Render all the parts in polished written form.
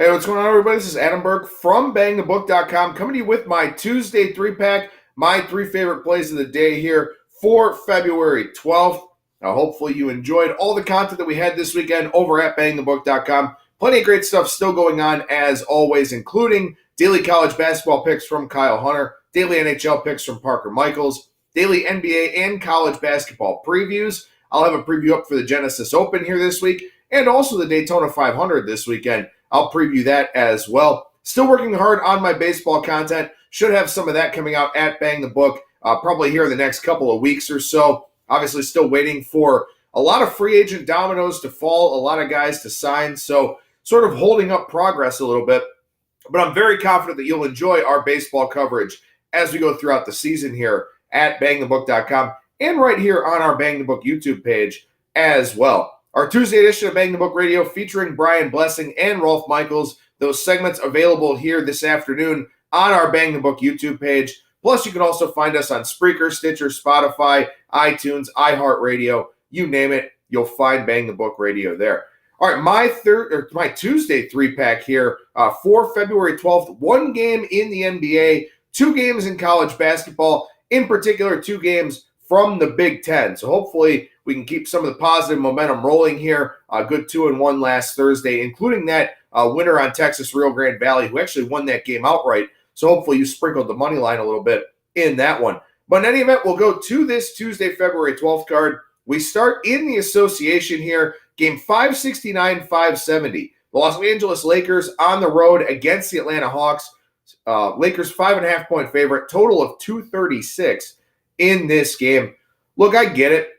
Hey, what's going on, everybody? This is Adam Burke from BangTheBook.com coming to you with my Tuesday three-pack, my three favorite plays of the day here for February 12th. Now, hopefully you enjoyed all the content that we had this weekend over at BangTheBook.com. Plenty of great stuff still going on, as always, including daily college basketball picks from Kyle Hunter, daily NHL picks from Parker Michaels, daily NBA and college basketball previews. I'll have a preview up for the Genesis Open here this week, and also the Daytona 500 this weekend. I'll preview that as well. Still working hard on my baseball content. Should have some of that coming out at Bang the Book probably here in the next couple of weeks or so. Obviously still waiting for a lot of free agent dominoes to fall, a lot of guys to sign. So sort of holding up progress a little bit. But I'm very confident that you'll enjoy our baseball coverage as we go throughout the season here at BangTheBook.com and right here on our Bang the Book YouTube page as well. Our Tuesday edition of Bang the Book Radio featuring Brian Blessing and Rolf Michaels. Those segments available here this afternoon on our Bang the Book YouTube page. Plus, you can also find us on Spreaker, Stitcher, Spotify, iTunes, iHeartRadio. You name it, you'll find Bang the Book Radio there. All right, my Tuesday three-pack here for February 12th. One game in the NBA, two games in college basketball, in particular two games from the Big Ten. So hopefully we can keep some of the positive momentum rolling here. Good 2-1 last Thursday, including that winner on Texas Rio Grande Valley, who actually won that game outright. So hopefully you sprinkled the money line a little bit in that one. But in any event, we'll go to this Tuesday, February 12th card. We start in the association here, game 569-570. The Los Angeles Lakers on the road against the Atlanta Hawks. Lakers 5.5-point favorite, total of 236 in this game. Look, I get it.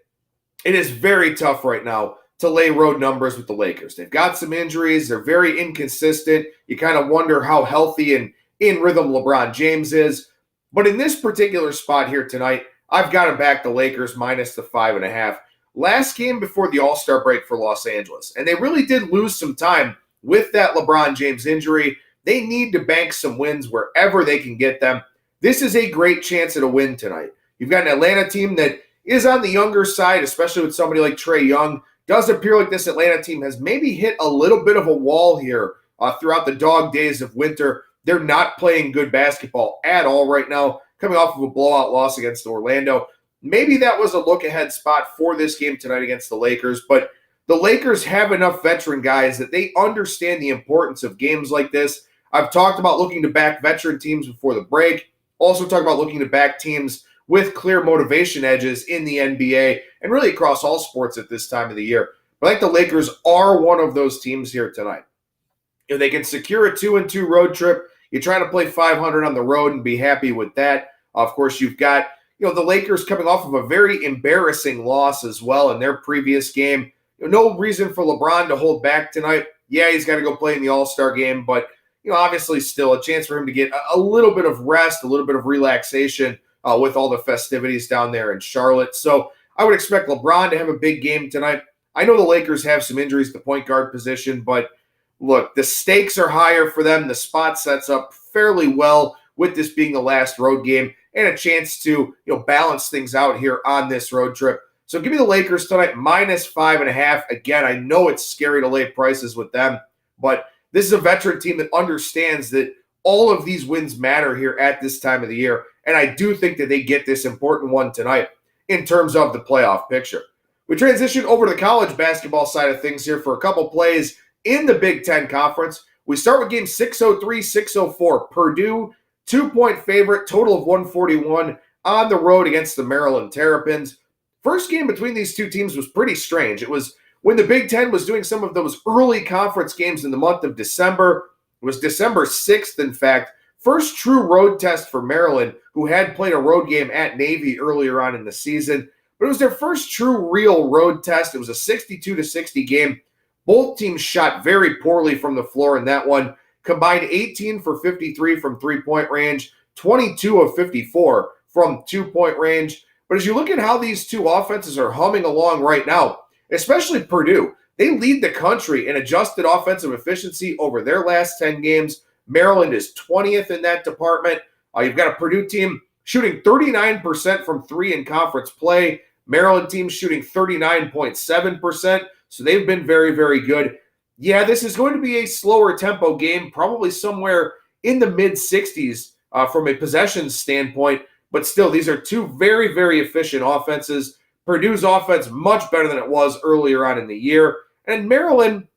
It is very tough right now to lay road numbers with the Lakers. They've got some injuries. They're very inconsistent. You kind of wonder how healthy and in rhythm LeBron James is. But in this particular spot here tonight, I've got to back the Lakers minus the 5.5. Last game before the All-Star break for Los Angeles, and they really did lose some time with that LeBron James injury. They need to bank some wins wherever they can get them. This is a great chance at a win tonight. You've got an Atlanta team that is on the younger side, especially with somebody like Trae Young. Does appear like this Atlanta team has maybe hit a little bit of a wall here throughout the dog days of winter. They're not playing good basketball at all right now, coming off of a blowout loss against Orlando. Maybe that was a look-ahead spot for this game tonight against the Lakers, but the Lakers have enough veteran guys that they understand the importance of games like this. I've talked about looking to back veteran teams before the break. Also talked about looking to back teams with clear motivation edges in the NBA and really across all sports at this time of the year. But I think the Lakers are one of those teams here tonight. If they can secure a 2-2 road trip, you try to play 500 on the road and be happy with that. Of course, you've got the Lakers coming off of a very embarrassing loss as well in their previous game. No reason for LeBron to hold back tonight. Yeah, he's got to go play in the All-Star game, but obviously still a chance for him to get a little bit of rest, a little bit of relaxation with all the festivities down there in Charlotte. So I would expect LeBron to have a big game tonight. I know the Lakers have some injuries at the point guard position, but look, the stakes are higher for them. The spot sets up fairly well with this being the last road game and a chance to balance things out here on this road trip. So give me the Lakers tonight, minus 5.5. Again, I know it's scary to lay prices with them, but this is a veteran team that understands that all of these wins matter here at this time of the year, and I do think that they get this important one tonight in terms of the playoff picture. We transition over to the college basketball side of things here for a couple plays in the Big Ten Conference. We start with game 603-604. Purdue, 2-point favorite, total of 141 on the road against the Maryland Terrapins. First game between these two teams was pretty strange. It was when the Big Ten was doing some of those early conference games in the month of December. It was December 6th, in fact. First true road test for Maryland, who had played a road game at Navy earlier on in the season. But it was their first true real road test. It was a 62-60 game. Both teams shot very poorly from the floor in that one. Combined 18 for 53 from three-point range, 22 of 54 from two-point range. But as you look at how these two offenses are humming along right now, especially Purdue, they lead the country in adjusted offensive efficiency over their last 10 games. Maryland is 20th in that department. You've got a Purdue team shooting 39% from three in conference play. Maryland team shooting 39.7%. So they've been very, very good. Yeah, this is going to be a slower tempo game, probably somewhere in the mid-60s from a possession standpoint. But still, these are two very, very efficient offenses. Purdue's offense much better than it was earlier on in the year. And Maryland,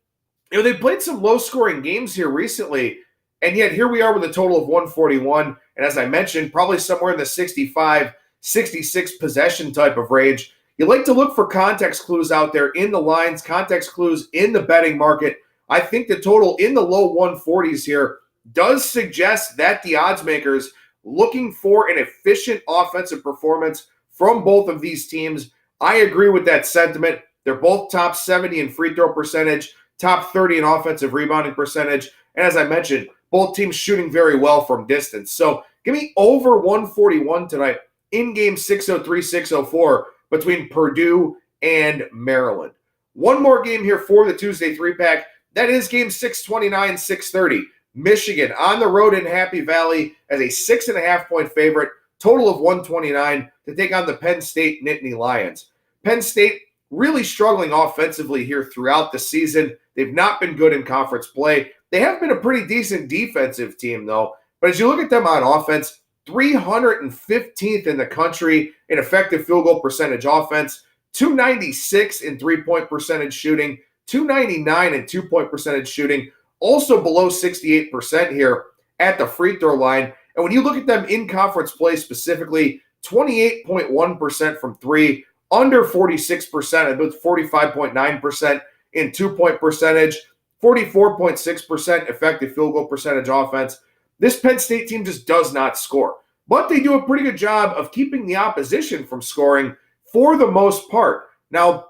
they played some low-scoring games here recently, and yet here we are with a total of 141. And as I mentioned, probably somewhere in the 65, 66 possession type of range. You like to look for context clues out there in the lines, context clues in the betting market. I think the total in the low 140s here does suggest that the odds makers looking for an efficient offensive performance from both of these teams. I agree with that sentiment. They're both top 70 in free throw percentage, top 30 in offensive rebounding percentage. And as I mentioned, both teams shooting very well from distance. So give me over 141 tonight in game 603, 604 between Purdue and Maryland. One more game here for the Tuesday 3-pack. That is game 629, 630. Michigan on the road in Happy Valley as a 6.5-point favorite, total of 129 to take on the Penn State Nittany Lions. Penn State really struggling offensively here throughout the season. They've not been good in conference play. They have been a pretty decent defensive team, though. But as you look at them on offense, 315th in the country in effective field goal percentage offense, 296 in three-point percentage shooting, 299 in two-point percentage shooting, also below 68% here at the free throw line. And when you look at them in conference play specifically, 28.1% from three, under 46%, about 45.9% in two-point percentage, 44.6% effective field goal percentage offense. This Penn State team just does not score. But they do a pretty good job of keeping the opposition from scoring for the most part. Now,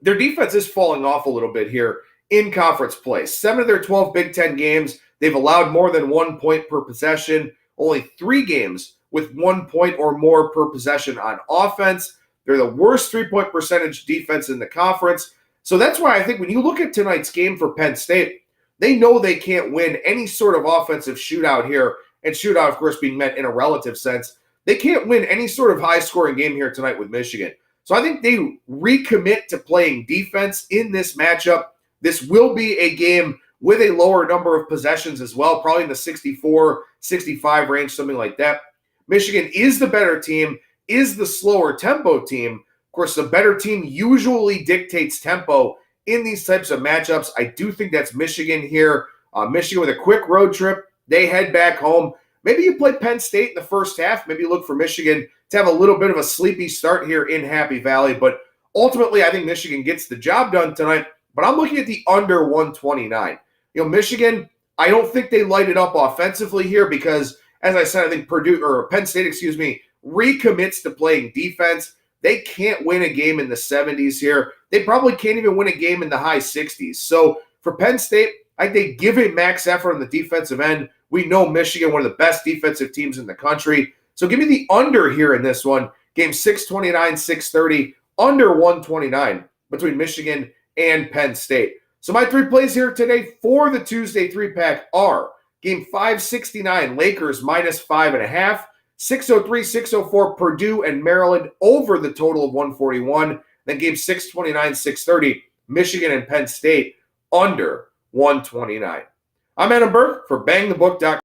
their defense is falling off a little bit here in conference play. 7 of their 12 Big Ten games, they've allowed more than 1 point per possession. Only 3 games with 1 point or more per possession on offense. They're the worst three-point percentage defense in the conference. So that's why I think when you look at tonight's game for Penn State, they know they can't win any sort of offensive shootout here, and shootout, of course, being meant in a relative sense. They can't win any sort of high-scoring game here tonight with Michigan. So I think they recommit to playing defense in this matchup. This will be a game with a lower number of possessions as well, probably in the 64, 65 range, something like that. Michigan is the better team, is the slower tempo team. Of course, the better team usually dictates tempo in these types of matchups. I do think that's Michigan here. Michigan with a quick road trip. They head back home. Maybe you play Penn State in the first half. Maybe you look for Michigan to have a little bit of a sleepy start here in Happy Valley. But ultimately, I think Michigan gets the job done tonight. But I'm looking at the under 129. Michigan, I don't think they light it up offensively here because, as I said, I think Penn State, recommits to playing defense. They can't win a game in the 70s here. They probably can't even win a game in the high 60s. So for Penn State, I think they give a max effort on the defensive end. We know Michigan, one of the best defensive teams in the country. So give me the under here in this one. Game 629, 630, under 129 between Michigan and Penn State. So my 3 plays here today for the Tuesday 3-pack are game 569, Lakers minus 5.5, 603, 604, Purdue and Maryland over the total of 141. Then game 629, 630, Michigan and Penn State under 129. I'm Adam Burke for BangTheBook.com.